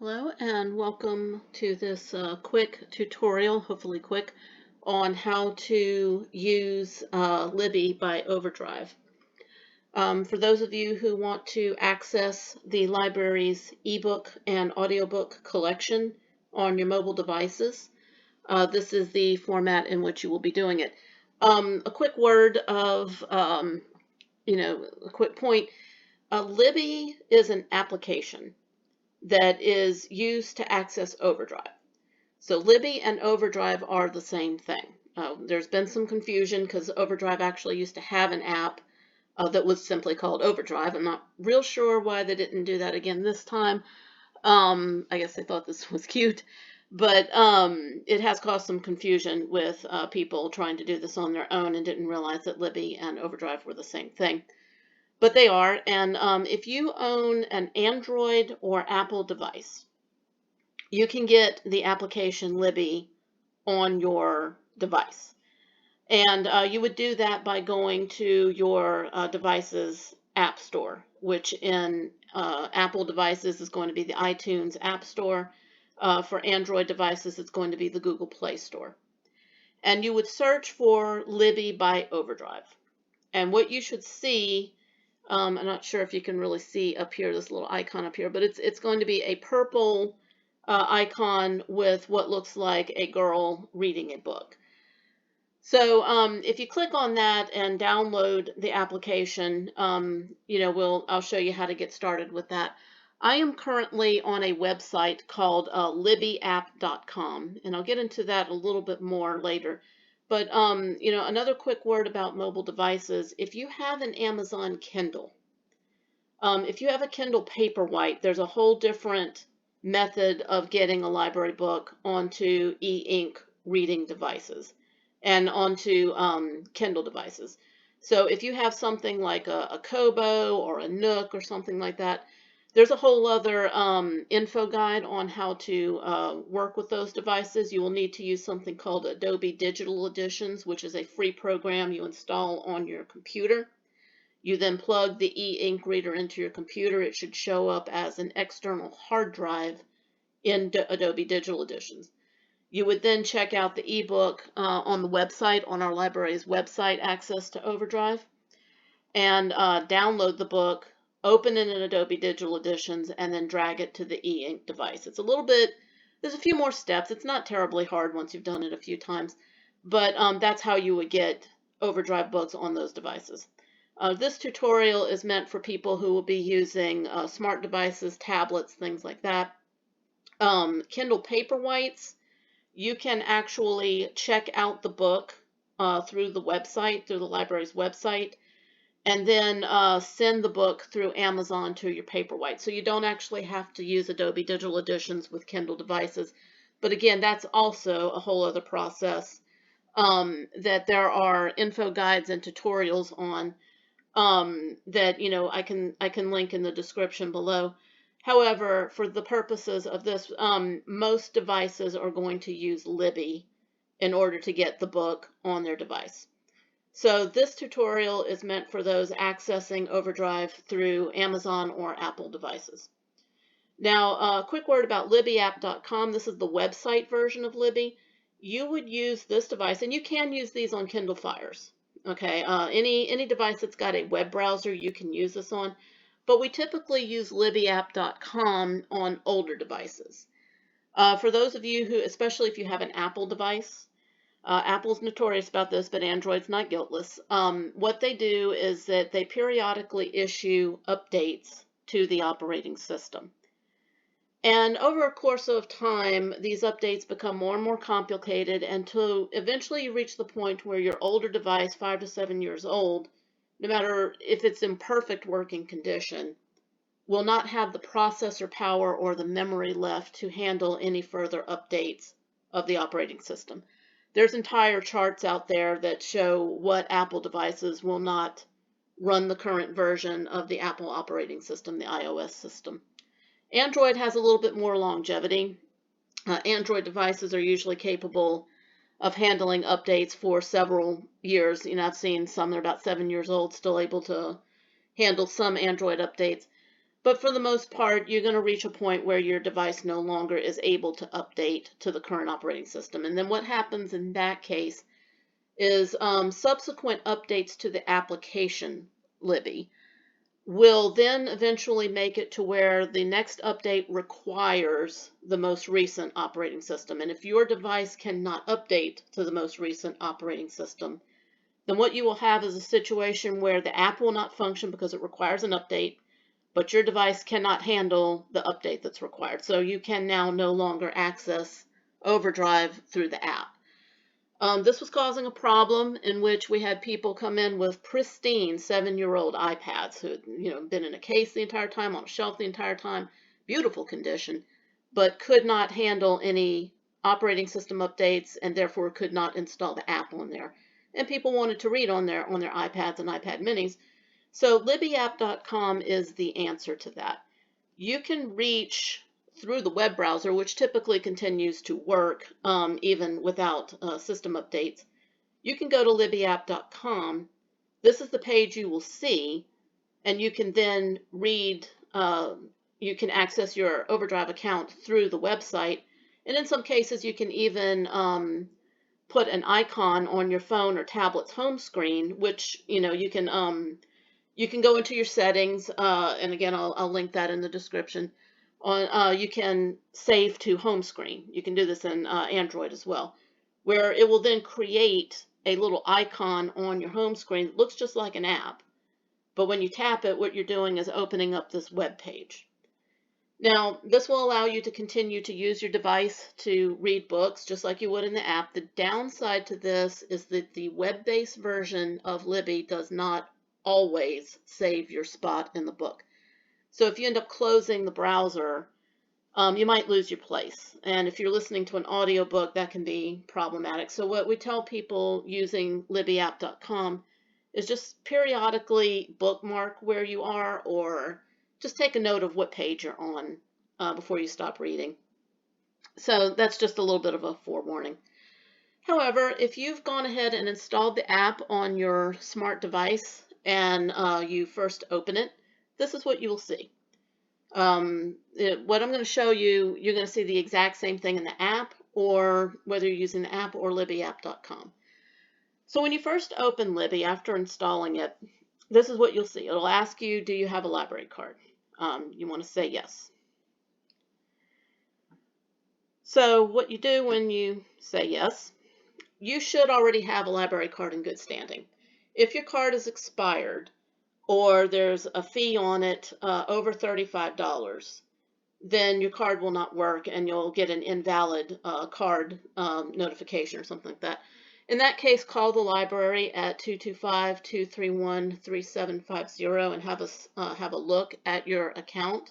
Hello and welcome to this quick tutorial, hopefully quick, on how to use Libby by Overdrive. For those of you who want to access the library's ebook and audiobook collection on your mobile devices, this is the format in which you will be doing it. A quick word of, a quick point. Libby is an application that is used to access Overdrive. So Libby and Overdrive are the same thing. There's been some confusion because Overdrive actually used to have an app that was simply called Overdrive. I'm not real sure why they didn't do that again this time. I guess they thought this was cute, but it has caused some confusion with people trying to do this on their own and didn't realize that Libby and Overdrive were the same thing. But they are, and if you own an Android or Apple device, you can get the application Libby on your device. And you would do that by going to your device's app store, which in Apple devices is going to be the iTunes App Store. For Android devices, it's going to be the Google Play Store. And you would search for Libby by Overdrive. And what you should see, I'm not sure if you can really see up here, this little icon up here, but it's going to be a purple icon with what looks like a girl reading a book. So if you click on that and download the application, I'll show you how to get started with that. I am currently on a website called libbyapp.com, and I'll get into that a little bit more later. But another quick word about mobile devices. If you have an Amazon Kindle, if you have a Kindle Paperwhite, there's a whole different method of getting a library book onto e-ink reading devices and onto Kindle devices. So if you have something like a Kobo or a Nook or something like that, there's a whole other info guide on how to work with those devices. You will need to use something called Adobe Digital Editions, which is a free program you install on your computer. You then plug the e-ink reader into your computer. It should show up as an external hard drive in Adobe Digital Editions. You would then check out the ebook on the website, on our library's website, Access to Overdrive, and download the book, open it in Adobe Digital Editions, and then drag it to the e-ink device. It's a little bit, there's a few more steps. It's not terribly hard once you've done it a few times, but that's how you would get Overdrive books on those devices. This tutorial is meant for people who will be using smart devices, tablets, things like that. Kindle Paperwhites, you can actually check out the book through the website, through the library's website, and then send the book through Amazon to your Paperwhite. So you don't actually have to use Adobe Digital Editions with Kindle devices. But again, that's also a whole other process that there are info guides and tutorials on that I can link in the description below. However, for the purposes of this, most devices are going to use Libby in order to get the book on their device. So this tutorial is meant for those accessing Overdrive through Amazon or Apple devices. Now, a quick word about libbyapp.com. This is the website version of Libby. You would use this device, and you can use these on Kindle Fires. Okay, any device that's got a web browser, you can use this on. But we typically use libbyapp.com on older devices. For those of you who, especially if you have an Apple device, Apple's notorious about this, but Android's not guiltless. What they do is that they periodically issue updates to the operating system. And over a course of time, these updates become more and more complicated until eventually you reach the point where your older device, 5 to 7 years old, no matter if it's in perfect working condition, will not have the processor power or the memory left to handle any further updates of the operating system. There's entire charts out there that show what Apple devices will not run the current version of the Apple operating system, the iOS system. Android has a little bit more longevity. Android devices are usually capable of handling updates for several years. I've seen some that are about 7 years old still able to handle some Android updates. But for the most part, you're going to reach a point where your device no longer is able to update to the current operating system. And then what happens in that case is subsequent updates to the application, Libby, will then eventually make it to where the next update requires the most recent operating system. And if your device cannot update to the most recent operating system, then what you will have is a situation where the app will not function because it requires an update, but your device cannot handle the update that's required. So you can now no longer access Overdrive through the app. This was causing a problem in which we had people come in with pristine 7-year-old iPads who had, been in a case the entire time, on a shelf the entire time, beautiful condition, but could not handle any operating system updates and therefore could not install the app on there. And people wanted to read on their iPads and iPad minis. So LibbyApp.com is the answer to that. You can reach through the web browser, which typically continues to work even without system updates. You can go to LibbyApp.com. This is the page you will see, and you can then read, you can access your Overdrive account through the website. And in some cases, you can even put an icon on your phone or tablet's home screen, which, you can go into your settings, and again, I'll link that in the description. You can save to home screen. You can do this in Android as well, where it will then create a little icon on your home screen that looks just like an app. But when you tap it, what you're doing is opening up this web page. Now, this will allow you to continue to use your device to read books just like you would in the app. The downside to this is that the web-based version of Libby does not always save your spot in the book. So if you end up closing the browser, you might lose your place. And if you're listening to an audiobook, that can be problematic. So what we tell people using LibbyApp.com is just periodically bookmark where you are, or just take a note of what page you're on before you stop reading. So that's just a little bit of a forewarning. However, if you've gone ahead and installed the app on your smart device and you first open it, this is what you will see. What I'm going to show you, you're going to see the exact same thing in the app, or whether you're using the app or LibbyApp.com. So when you first open Libby after installing it, this is what you'll see. It'll ask you, do you have a library card? You want to say yes. So what you do when you say yes, you should already have a library card in good standing. If your card is expired or there's a fee on it over $35, then your card will not work and you'll get an invalid card notification or something like that. In that case, call the library at 225-231-3750 and have a look at your account.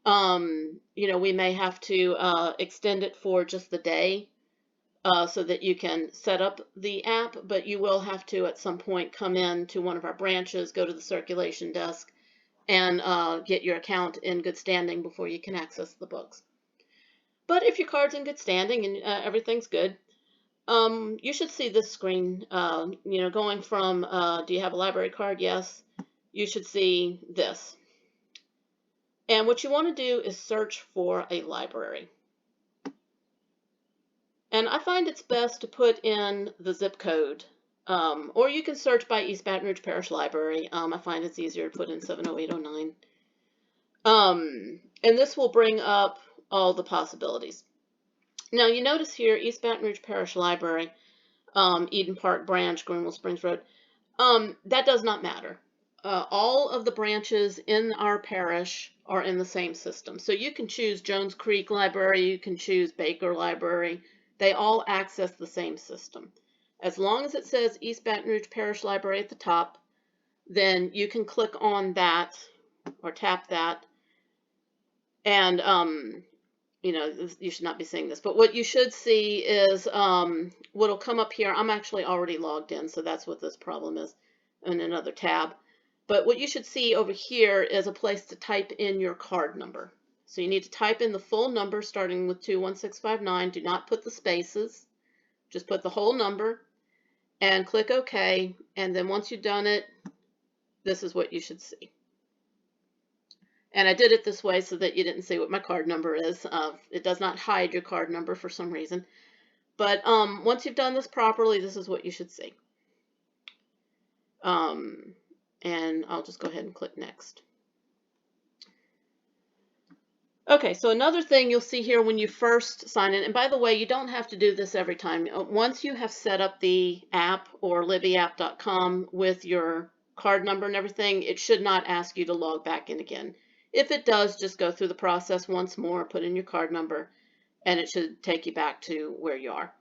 We may have to extend it for just the day so that you can set up the app, but you will have to at some point come in to one of our branches, go to the circulation desk, and get your account in good standing before you can access the books. But if your card's in good standing and everything's good, you should see this screen, going from, do you have a library card? Yes. You should see this. And what you want to do is search for a library. And I find it's best to put in the zip code, or you can search by East Baton Rouge Parish Library. I find it's easier to put in 70809. And this will bring up all the possibilities. Now you notice here, East Baton Rouge Parish Library, Eden Park Branch, Greenville Springs Road. That does not matter. All of the branches in our parish are in the same system. So you can choose Jones Creek Library, you can choose Baker Library. They all access the same system. As long as it says East Baton Rouge Parish Library at the top, then you can click on that or tap that. And, you should not be seeing this, but what you should see is what'll come up here. I'm actually already logged in, so that's what this problem is in another tab. But what you should see over here is a place to type in your card number. So you need to type in the full number starting with 21659. Do not put the spaces. Just put the whole number and click OK. And then once you've done it, this is what you should see. And I did it this way so that you didn't see what my card number is. It does not hide your card number for some reason. But once you've done this properly, this is what you should see. And I'll just go ahead and click next. Okay, so another thing you'll see here when you first sign in, and by the way, you don't have to do this every time. Once you have set up the app or libbyapp.com with your card number and everything, it should not ask you to log back in again. If it does, just go through the process once more, put in your card number, and it should take you back to where you are.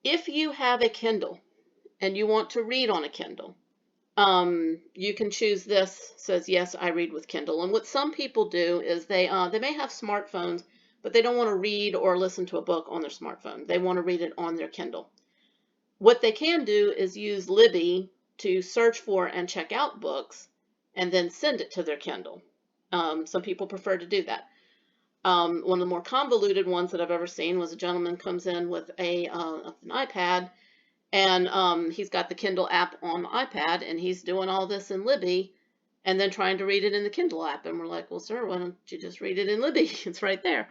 If you have a Kindle and you want to read on a Kindle, you can choose this. Says yes, I read with Kindle. And what some people do is they may have smartphones, but they don't want to read or listen to a book on their smartphone. They want to read it on their Kindle. What they can do is use Libby to search for and check out books and then send it to their Kindle. Some people prefer to do that. One of the more convoluted ones that I've ever seen was a gentleman comes in with an iPad, and he's got the Kindle app on the iPad, and he's doing all this in Libby and then trying to read it in the Kindle app. And we're like, well, sir, why don't you just read it in Libby? It's right there.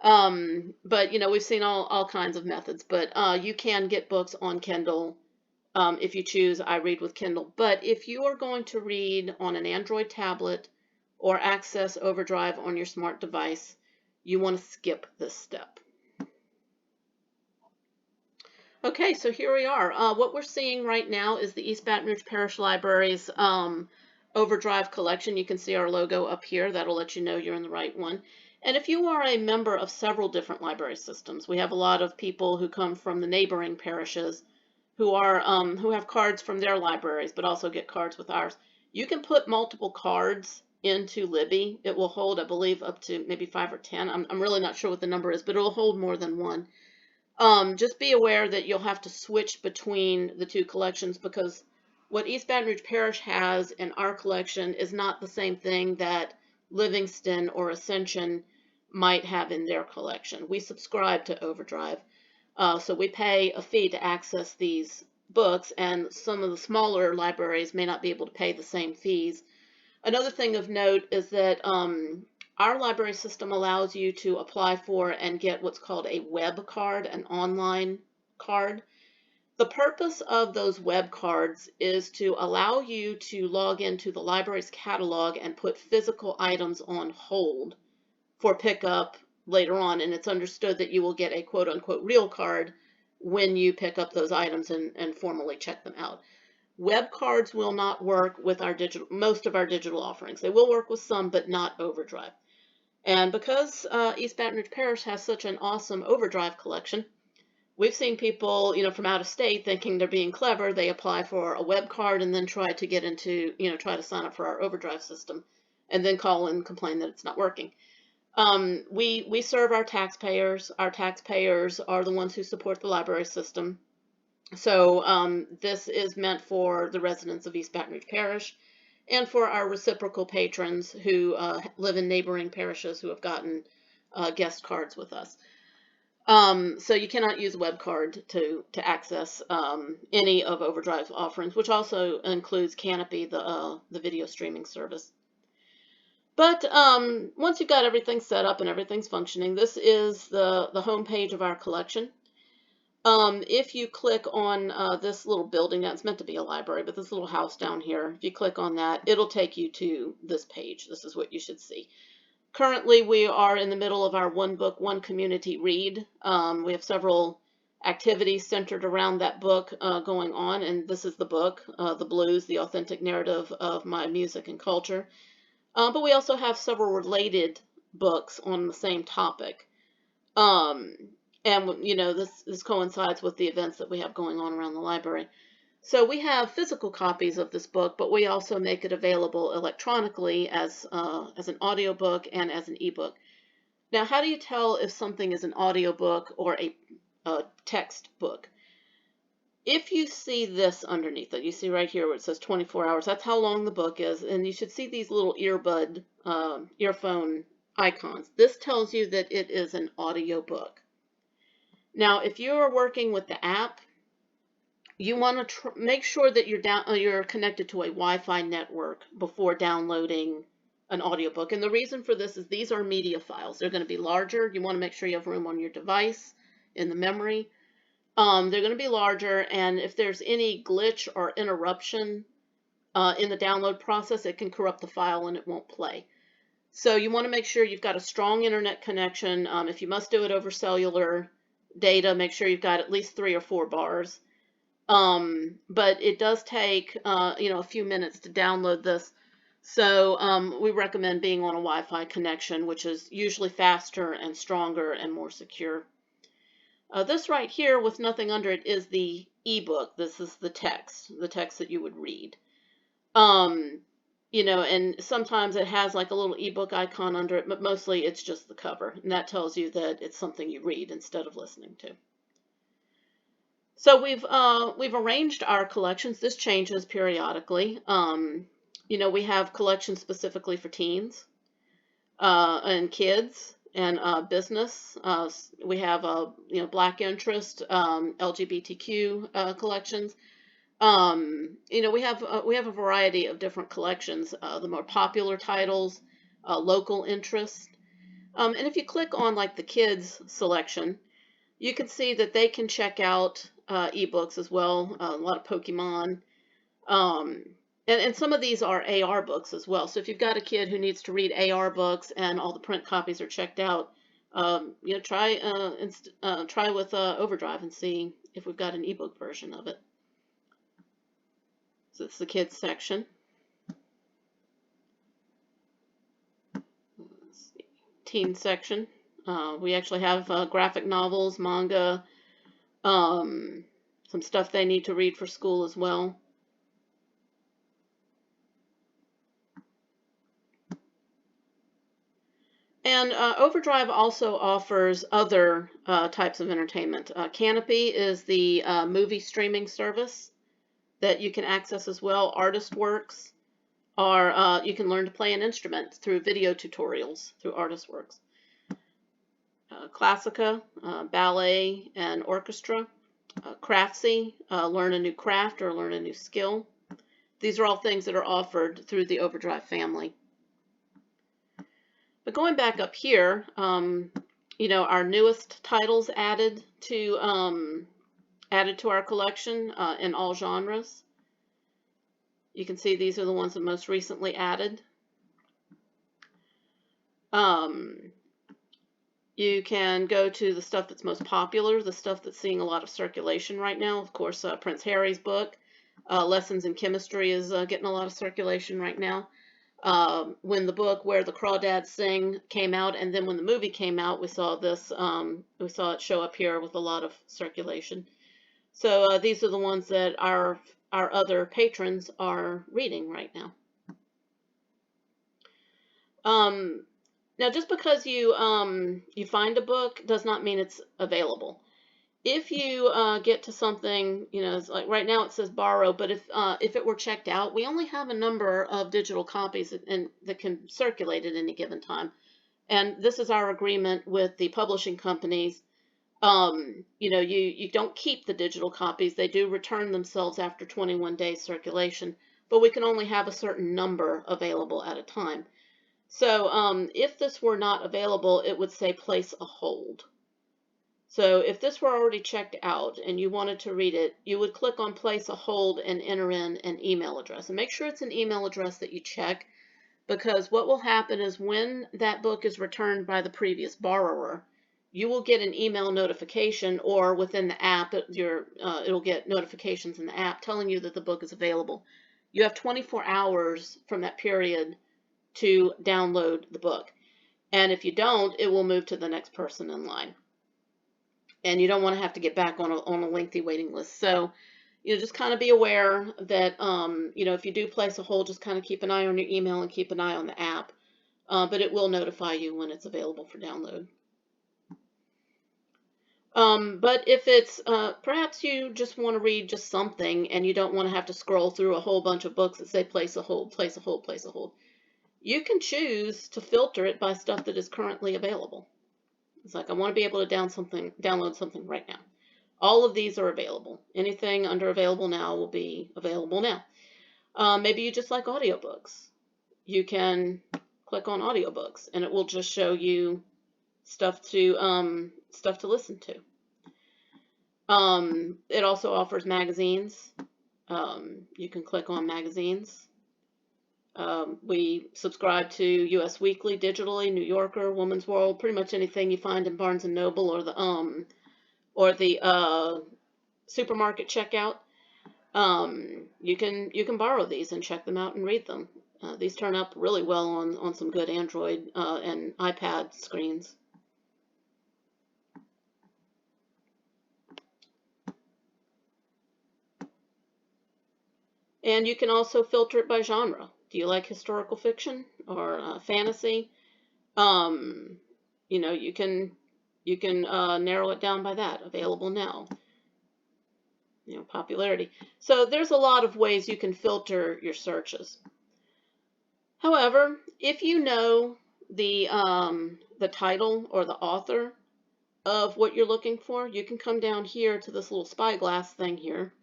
But, we've seen all kinds of methods. But you can get books on Kindle if you choose I read with Kindle. But if you are going to read on an Android tablet or access Overdrive on your smart device, you want to skip this step. Okay, so here we are. What we're seeing right now is the East Baton Rouge Parish Library's Overdrive collection. You can see our logo up here. That'll let you know you're in the right one. And if you are a member of several different library systems, we have a lot of people who come from the neighboring parishes who have cards from their libraries, but also get cards with ours. You can put multiple cards into Libby. It will hold, I believe, up to maybe 5 or 10. I'm really not sure what the number is, but it will hold more than one. Just be aware that you'll have to switch between the two collections, because what East Baton Rouge Parish has in our collection is not the same thing that Livingston or Ascension might have in their collection. We subscribe to Overdrive, so we pay a fee to access these books, and some of the smaller libraries may not be able to pay the same fees. Another thing of note is that our library system allows you to apply for and get what's called a web card, an online card. The purpose of those web cards is to allow you to log into the library's catalog and put physical items on hold for pickup later on. And it's understood that you will get a quote-unquote real card when you pick up those items and formally check them out. Web cards will not work with most of our digital offerings. They will work with some, but not Overdrive. And because East Baton Rouge Parish has such an awesome Overdrive collection, we've seen people, from out of state thinking they're being clever. They apply for a web card and then try to get into, try to sign up for our Overdrive system, and then call and complain that it's not working. We serve our taxpayers. Our taxpayers are the ones who support the library system. So this is meant for the residents of East Baton Rouge Parish and for our reciprocal patrons who live in neighboring parishes who have gotten guest cards with us. So you cannot use a web card to access any of Overdrive's offerings, which also includes Canopy, the video streaming service. But once you've got everything set up and everything's functioning, this is the home page of our collection. If you click on this little building, that's meant to be a library, but this little house down here, if you click on that, it'll take you to this page. This is what you should see. Currently, we are in the middle of our One Book, One Community read. We have several activities centered around that book going on, and this is the book, The Blues, the Authentic Narrative of My Music and Culture. But we also have several related books on the same topic. And, this coincides with the events that we have going on around the library. So we have physical copies of this book, but we also make it available electronically as an audiobook and as an ebook. Now, how do you tell if something is an audiobook or a text book? If you see this underneath it, you see right here where it says 24 hours, that's how long the book is, and you should see these little earphone icons. This tells you that it is an audiobook. Now, if you are working with the app, you want to make sure that you're connected to a Wi-Fi network before downloading an audiobook. And the reason for this is these are media files. They're going to be larger. You want to make sure you have room on your device in the memory. They're going to be larger, and if there's any glitch or interruption in the download process, it can corrupt the file and it won't play. So you want to make sure you've got a strong internet connection. If you must do it over cellular data, make sure you've got at least 3 or 4 bars. But it does take a few minutes to download this. So we recommend being on a Wi-Fi connection, which is usually faster and stronger and more secure. This right here with nothing under it is the ebook. This is the text that you would read. And sometimes it has like a little ebook icon under it, but mostly it's just the cover, and that tells you that it's something you read instead of listening to. So we've arranged our collections. This changes periodically. We have collections specifically for teens and kids and business. We have Black interest, LGBTQ collections. We have a variety of different collections. The more popular titles, local interest, and if you click on like the kids selection, you can see that they can check out ebooks as well. A lot of Pokemon, and some of these are AR books as well. So if you've got a kid who needs to read AR books and all the print copies are checked out, try with Overdrive and see if we've got an ebook version of it. So it's the kids section. Let's see. Teen section. We actually have graphic novels, manga, some stuff they need to read for school as well. And Overdrive also offers other types of entertainment. Canopy is the movie streaming service that you can access as well. Artist Works are, you can learn to play an instrument through video tutorials through Artist Works. Classica, ballet and orchestra. Craftsy, learn a new craft or learn a new skill. These are all things that are offered through the Overdrive family. But going back up here, our newest titles added to our collection in all genres. You can see these are the ones that most recently added. You can go to the stuff that's most popular, the stuff that's seeing a lot of circulation right now. Of course, Prince Harry's book, Lessons in Chemistry, is getting a lot of circulation right now. When the book Where the Crawdads Sing came out, and then when the movie came out, we saw this. We saw it show up here with a lot of circulation. So these are the ones that our other patrons are reading right now. Now, just because you find a book does not mean it's available. If you get to something, it's like right now it says borrow, but if it were checked out, we only have a number of digital copies that can circulate at any given time. And this is our agreement with the publishing companies. You don't keep the digital copies. They do return themselves after 21 days circulation, but we can only have a certain number available at a time. So if this were not available, it would say place a hold. So if this were already checked out and you wanted to read it, you would click on place a hold and enter in an email address. And make sure it's an email address that you check, because what will happen is when that book is returned by the previous borrower, you will get an email notification, or within the app, it'll get notifications in the app telling you that the book is available. You have 24 hours from that period to download the book. And if you don't, it will move to the next person in line. And you don't want to have to get back on a lengthy waiting list. So, just kind of be aware that, if you do place a hold, just kind of keep an eye on your email and keep an eye on the app. But it will notify you when it's available for download. But if it's, perhaps you just want to read just something and you don't want to have to scroll through a whole bunch of books that say place a hold, place a hold, place a hold. You can choose to filter it by stuff that is currently available. It's like, I want to be able to download something right now. All of these are available. Anything under available now will be available now. Maybe you just like audiobooks. You can click on audiobooks, and it will just show you stuff to listen to. It also offers magazines. You can click on magazines. We subscribe to U.S. Weekly digitally, New Yorker, Woman's World, pretty much anything you find in Barnes and Noble or the supermarket checkout. You can borrow these and check them out and read them. These turn up really well on some good Android and iPad screens. And you can also filter it by genre. Do you like historical fiction or fantasy? You know, you can narrow it down by that. Available now. You know, popularity. So there's a lot of ways you can filter your searches. However, if you know the title or the author of what you're looking for, you can come down here to this little spyglass thing here,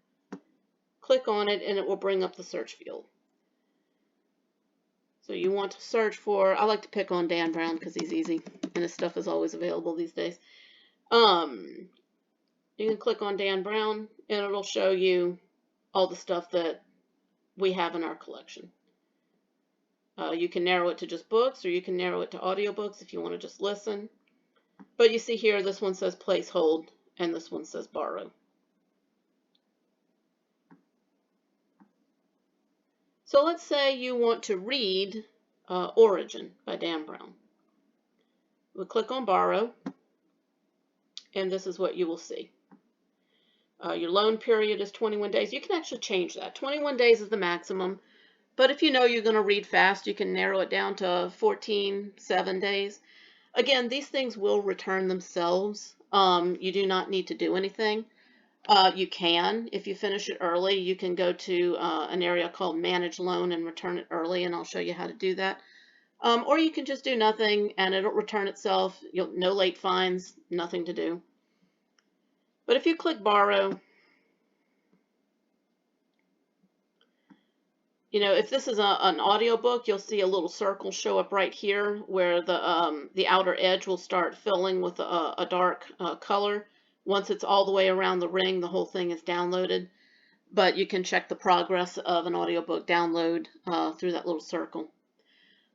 click on it, and it will bring up the search field. So you want to search for, I like to pick on Dan Brown because he's easy, and his stuff is always available these days. You can click on Dan Brown, and it'll show you all the stuff that we have in our collection. You can narrow it to just books, or you can narrow it to audiobooks if you want to just listen. But you see here, this one says place hold, and this one says borrow. So let's say you want to read Origin by Dan Brown. We'll click on borrow, and this is what you will see. Your loan period is 21 days. You can actually change that. 21 days is the maximum. But if you know you're going to read fast, you can narrow it down to 7 days. Again, these things will return themselves. You do not need to do anything. You can, if you finish it early, you can go to an area called Manage Loan and return it early, and I'll show you how to do that. Or you can just do nothing and it'll return itself. No late fines, nothing to do. But if you click borrow, you know, if this is an audiobook, you'll see a little circle show up right here where the outer edge will start filling with a dark color. Once it's all the way around the ring, the whole thing is downloaded. But you can check the progress of an audiobook download through that little circle.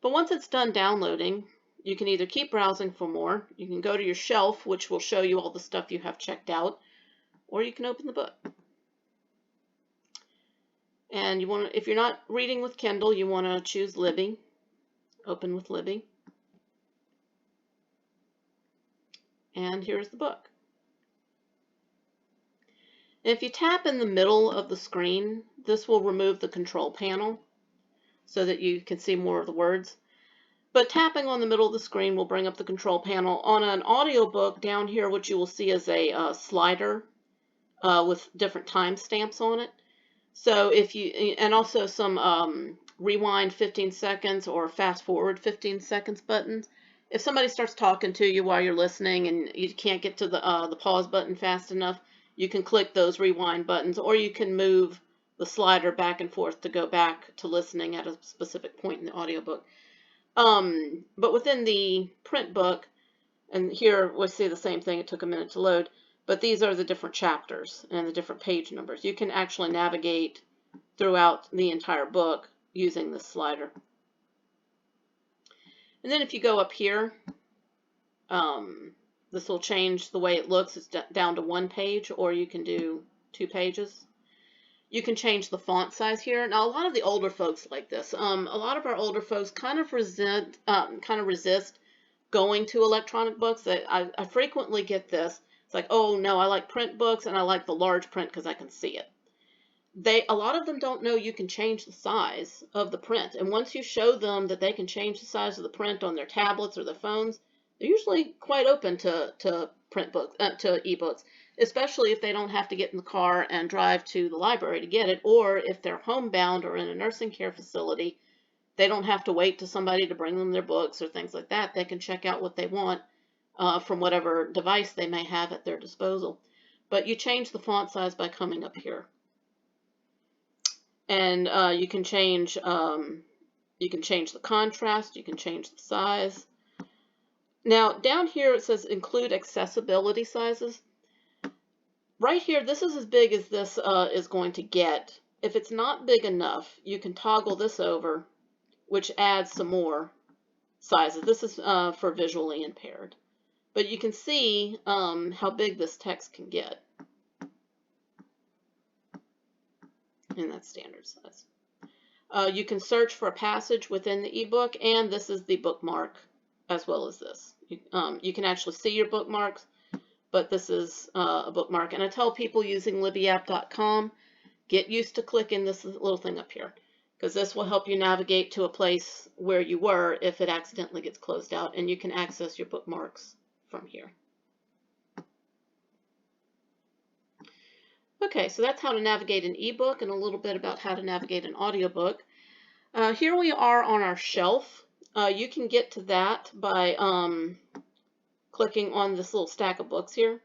But once it's done downloading, you can either keep browsing for more, you can go to your shelf, which will show you all the stuff you have checked out, or you can open the book. And if you're not reading with Kindle, you want to choose Libby. Open with Libby. And here's the book. And if you tap in the middle of the screen, this will remove the control panel so that you can see more of the words. But tapping on the middle of the screen will bring up the control panel. On an audiobook, down here, what you will see is a slider with different timestamps on it. So if you, and also some rewind 15 seconds or fast forward 15 seconds buttons. If somebody starts talking to you while you're listening and you can't get to the pause button fast enough, you can click those rewind buttons, or you can move the slider back and forth to go back to listening at a specific point in the audiobook. But within the print book, and here we'll see the same thing, it took a minute to load, but these are the different chapters and the different page numbers. You can actually navigate throughout the entire book using this slider. And then if you go up here, this will change the way it looks. It's down to 1 page, or you can do 2 pages. You can change the font size here. Now, a lot of the older folks like this. A lot of our older folks kind of resist going to electronic books. I frequently get this. It's like, oh no, I like print books and I like the large print because I can see it. A lot of them don't know you can change the size of the print. And once you show them that they can change the size of the print on their tablets or their phones, they're usually quite open to print books, to ebooks, especially if they don't have to get in the car and drive to the library to get it, or if they're homebound or in a nursing care facility, they don't have to wait to somebody to bring them their books or things like that. They can check out what they want from whatever device they may have at their disposal. But you change the font size by coming up here. And you can change You can change the contrast, you can change the size. Now, down here it says include accessibility sizes. Right here, this is as big as this is going to get. If it's not big enough, you can toggle this over, which adds some more sizes. This is for visually impaired. But you can see how big this text can get. And that's standard size. You can search for a passage within the ebook, and this is the bookmark as well as this. You can actually see your bookmarks, but this is a bookmark. And I tell people using libbyapp.com, get used to clicking this little thing up here, because this will help you navigate to a place where you were if it accidentally gets closed out, and you can access your bookmarks from here. Okay, so that's how to navigate an ebook and a little bit about how to navigate an audiobook. Here we are on our shelf. You can get to that by clicking on this little stack of books here.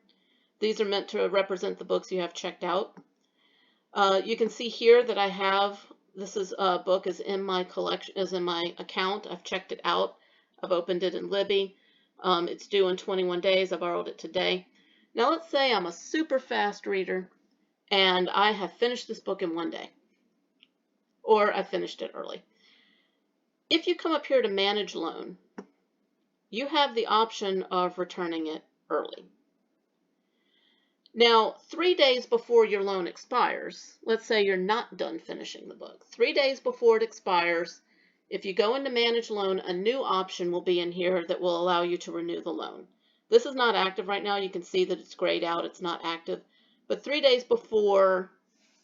These are meant to represent the books you have checked out. You can see here that I have, this is a book is in my collection, is in my account. I've checked it out. I've opened it in Libby. It's due in 21 days. I borrowed it today. Now let's say I'm a super fast reader and I have finished this book in one day, or I finished it early. If you come up here to manage loan, you have the option of returning it early. Now, 3 days before your loan expires, let's say you're not done finishing the book. 3 days before it expires, if you go into manage loan, a new option will be in here that will allow you to renew the loan. This is not active right now. You can see that it's grayed out. It's not active. But 3 days before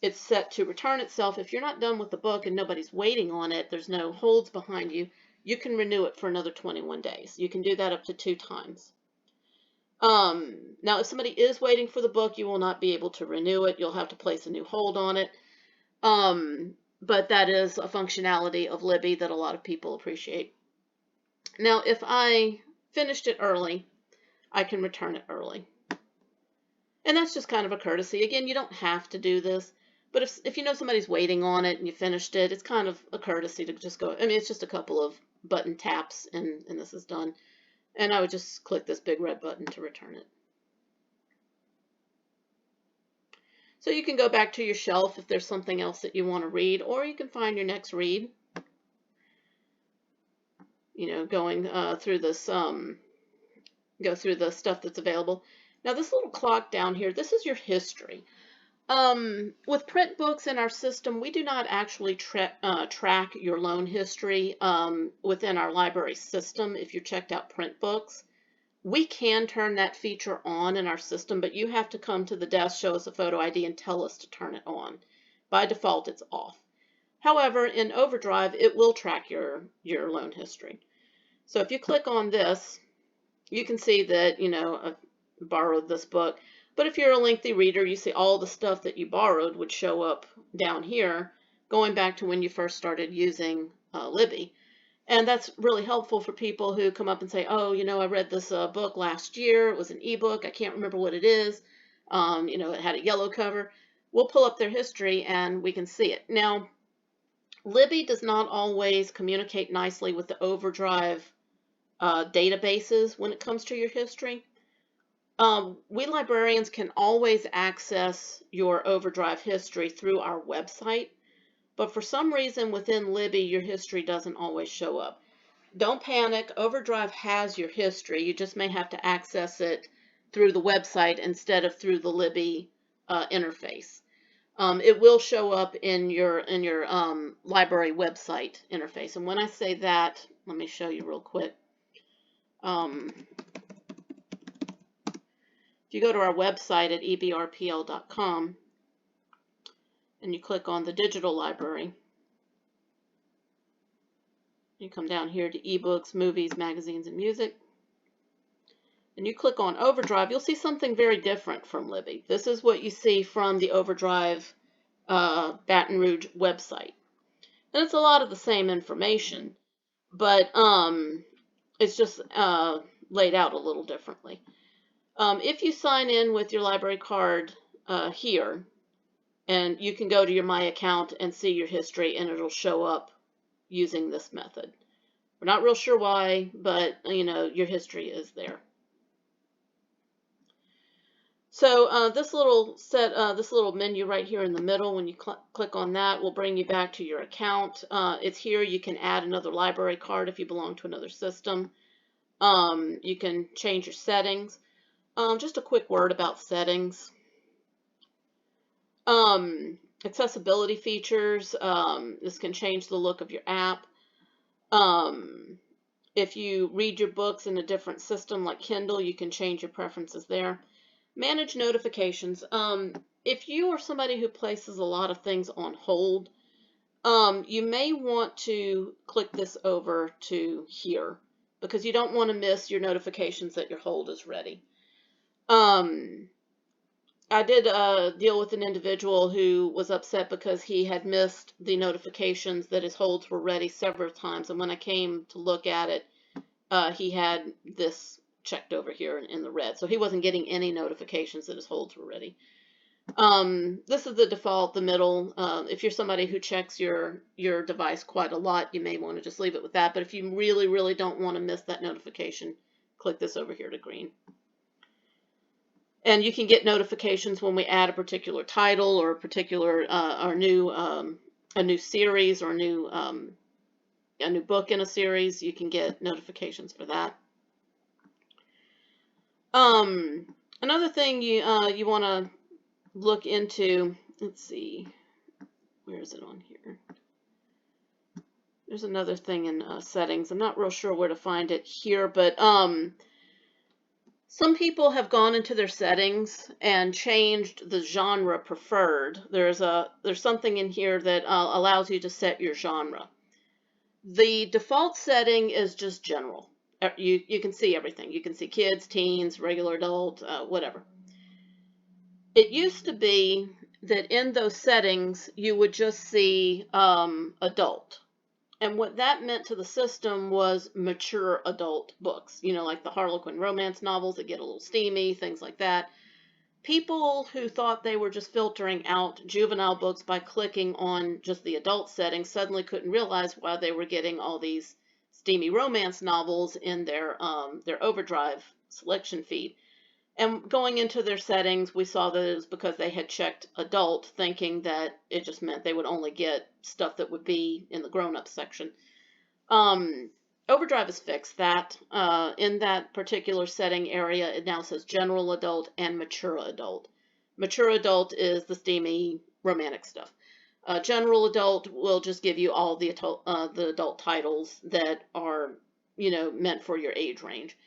it's set to return itself, if you're not done with the book and nobody's waiting on it, there's no holds behind you, you can renew it for another 21 days. You can do that up to 2 times. Now, if somebody is waiting for the book, you will not be able to renew it. You'll have to place a new hold on it. But that is a functionality of Libby that a lot of people appreciate. Now, if I finished it early, I can return it early. And that's just kind of a courtesy. Again, you don't have to do this, but if you know somebody's waiting on it and you finished it, it's kind of a courtesy to just go. I mean, it's just a couple of button taps and this is done. And I would just click this big red button to return it. So you can go back to your shelf if there's something else that you want to read, or you can find your next read. You know, going through this, go through the stuff that's available. Now this little clock down here, this is your history. With print books in our system, we do not actually track your loan history within our library system if you checked out print books. We can turn that feature on in our system, but you have to come to the desk, show us a photo ID, and tell us to turn it on. By default, it's off. However, in Overdrive, it will track your loan history. So if you click on this, you can see that, you know, I've borrowed this book. But if you're a lengthy reader, you see all the stuff that you borrowed would show up down here, going back to when you first started using Libby. And that's really helpful for people who come up and say, oh, you know, I read this book last year. It was an ebook. I can't remember what it is. You know, it had a yellow cover. We'll pull up their history and we can see it. Now, Libby does not always communicate nicely with the Overdrive databases when it comes to your history. We librarians can always access your Overdrive history through our website, but for some reason within Libby, your history doesn't always show up. Don't panic. Overdrive has your history. You just may have to access it through the website instead of through the Libby interface. It will show up in your library website interface. And when I say that, let me show you real quick. If you go to our website at ebrpl.com and you click on the digital library, you come down here to ebooks, movies, magazines, and music, and you click on Overdrive, you'll see something very different from Libby. This is what you see from the Overdrive Baton Rouge website. And it's a lot of the same information, but it's just laid out a little differently. If you sign in with your library card here, and you can go to your My Account and see your history, and it'll show up using this method. We're not real sure why, but your history is there. So this little menu right here in the middle, when you click on that, will bring you back to your account. It's here. You can add another library card if you belong to another system. You can change your settings. Just a quick word about settings. Accessibility features. This can change the look of your app. If you read your books in a different system like Kindle, you can change your preferences there. Manage notifications. If you are somebody who places a lot of things on hold, you may want to click this over to here because you don't want to miss your notifications that your hold is ready. I did deal with an individual who was upset because he had missed the notifications that his holds were ready several times, and when I came to look at it, he had this checked over here in the red, so he wasn't getting any notifications that his holds were ready. This is the default, the middle. If you're somebody who checks your device quite a lot, you may want to just leave it with that, but if you really, really don't want to miss that notification, click this over here to green. And you can get notifications when we add a particular title or a particular a new series or a new book in a series. You can get notifications for that. Another thing you want to look into. Let's see, where is it on here? There's another thing in settings. I'm not real sure where to find it here, but some people have gone into their settings and changed the genre preferred. There's something in here that allows you to set your genre. The default setting is just general. You can see everything. You can see kids, teens, regular adult, whatever. It used to be that in those settings you would just see adult. And what that meant to the system was mature adult books, like the Harlequin romance novels that get a little steamy, things like that. People who thought they were just filtering out juvenile books by clicking on just the adult setting suddenly couldn't realize why they were getting all these steamy romance novels in their Overdrive selection feed. And going into their settings, we saw that it was because they had checked adult, thinking that it just meant they would only get stuff that would be in the grown-up section. Overdrive has fixed that. In that particular setting area, it now says general adult and mature adult. Mature adult is the steamy romantic stuff. General adult will just give you all the adult titles that are, meant for your age range.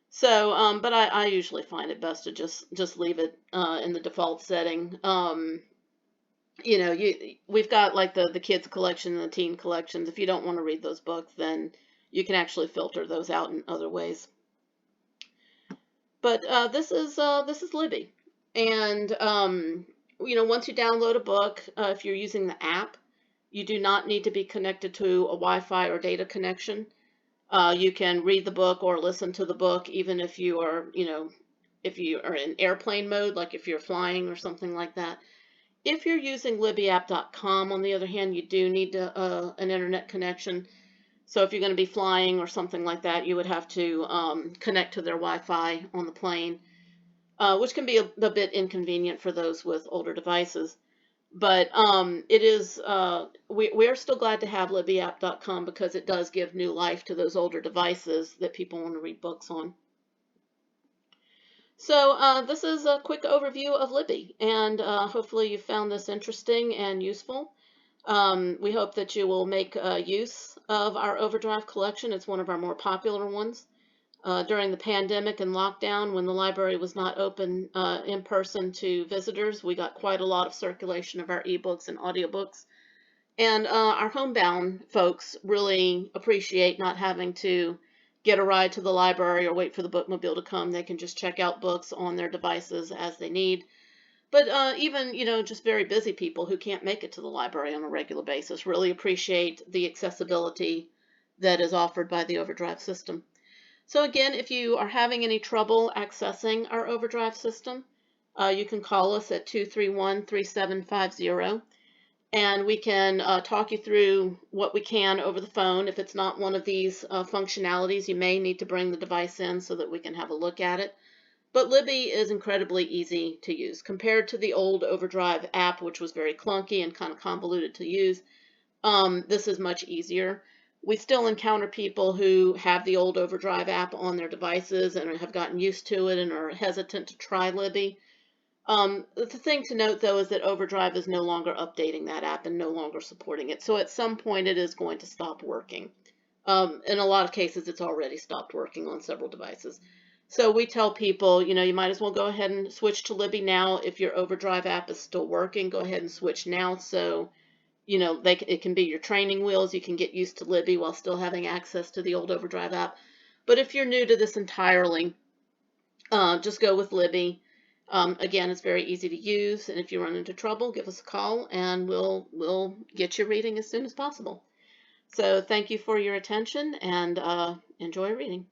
So, but I usually find it best to just leave it in the default setting. We've got like the kids collection and the teen collections. If you don't want to read those books, then you can actually filter those out in other ways. But this is Libby, and once you download a book, if you're using the app, you do not need to be connected to a Wi-Fi or data connection. You can read the book or listen to the book, even if you are, if you are in airplane mode, like if you're flying or something like that. If you're using LibbyApp.com, on the other hand, you do need an internet connection. So if you're going to be flying or something like that, you would have to connect to their Wi-Fi on the plane, which can be a bit inconvenient for those with older devices. But it is, we're still glad to have LibbyApp.com because it does give new life to those older devices that people want to read books on. So this is a quick overview of Libby, and hopefully you found this interesting and useful. We hope that you will make use of our Overdrive collection. It's one of our more popular ones. During the pandemic and lockdown, when the library was not open in person to visitors, we got quite a lot of circulation of our ebooks and audiobooks. And our homebound folks really appreciate not having to get a ride to the library or wait for the bookmobile to come. They can just check out books on their devices as they need. But even, just very busy people who can't make it to the library on a regular basis really appreciate the accessibility that is offered by the Overdrive system. So again, if you are having any trouble accessing our Overdrive system, you can call us at 231-3750. and we can talk you through what we can over the phone. If it's not one of these functionalities, you may need to bring the device in so that we can have a look at it. But Libby is incredibly easy to use compared to the old Overdrive app, which was very clunky and kind of convoluted to use. This is much easier. We still encounter people who have the old Overdrive app on their devices and have gotten used to it and are hesitant to try Libby. The thing to note, though, is that Overdrive is no longer updating that app and no longer supporting it. So at some point, it is going to stop working. In a lot of cases, it's already stopped working on several devices. So we tell people, you might as well go ahead and switch to Libby now. If your Overdrive app is still working, go ahead and switch now. So, it can be your training wheels. You can get used to Libby while still having access to the old Overdrive app. But if you're new to this entirely, just go with Libby. Again, it's very easy to use, and if you run into trouble, give us a call, and we'll get you reading as soon as possible. So thank you for your attention, and enjoy reading.